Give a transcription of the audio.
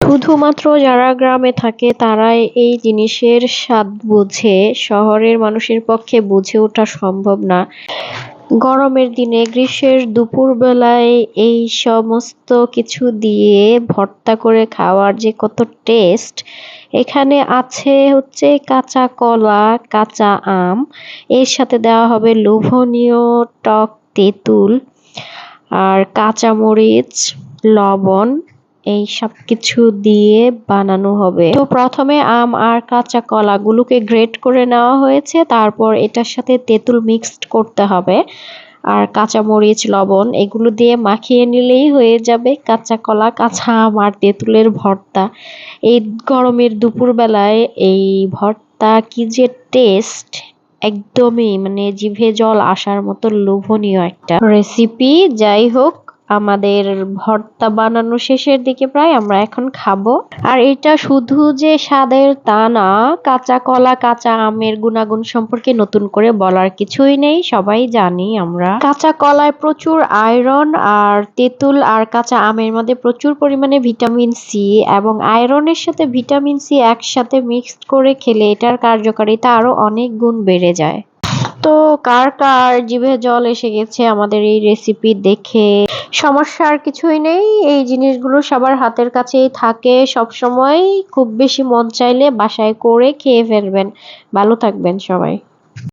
শুধুমাত্র যারা গ্রামে থাকে তারাই এই জিনিসের স্বাদ বোঝে, শহরের মানুষের পক্ষে বুঝে ওঠা সম্ভব না। গরমের দিনে গ্রীষ্মের দুপুরবেলায় এই সমস্ত কিছু দিয়ে ভর্তা করে খাওয়ার যে কত টেস্ট! এখানে আছে হচ্ছে কাঁচা কলা, কাঁচা আম, এর সাথে দেওয়া হবে লোভনীয় টক তেঁতুল আর কাঁচা মরিচ, লবণ, এই সব কিছু দিয়ে বানানো হবে। তো প্রথমে আম আর কাঁচা কলাগুলোকে গ্রেট করে নেওয়া হয়েছে, তারপর এটার সাথে তেঁতুল মিক্সড করতে হবে আর কাঁচা মরিচ, লবণ এগুলো দিয়ে মাখিয়ে নিলেই হয়ে যাবে কাঁচা কলা, কাঁচা আম আর তেঁতুলের ভর্তা। এই গরমের দুপুরবেলায় এই ভর্তা কি যে টেস্ট! একদমই মানে জিভে জল আসার মতো লোভনীয় একটা রেসিপি। যাই হোক, আমাদের ভর্তা বানানো শেষের দিকে প্রায়, আমরা এখন খাবো। আর এটা শুধু যে স্বাদের তা না, কাঁচা কলা, কাঁচা আমের গুণাগুণ সম্পর্কে নতুন করে বলার কিছুই নেই, সবাই জানি আমরা। কাঁচা কলায় প্রচুর আয়রন আর তেঁতুল আর কাঁচা আমের মধ্যে প্রচুর পরিমাণে ভিটামিন সি, এবং আয়রনের সাথে ভিটামিন সি একসাথে মিক্সড করে খেলে এটার কার্যকারিতা আরো অনেক গুণ বেড়ে যায়। তো কার কার জিভে জল এসে গেছে আমাদের এই রেসিপি দেখে? সমস্যার কিছুই নেই, এই জিনিসগুলো সবার হাতের কাছেই থাকে সব সময়। খুব বেশি মন চাইলে বাসায় করে খেয়ে ফেলবেন। ভালো থাকবেন সবাই।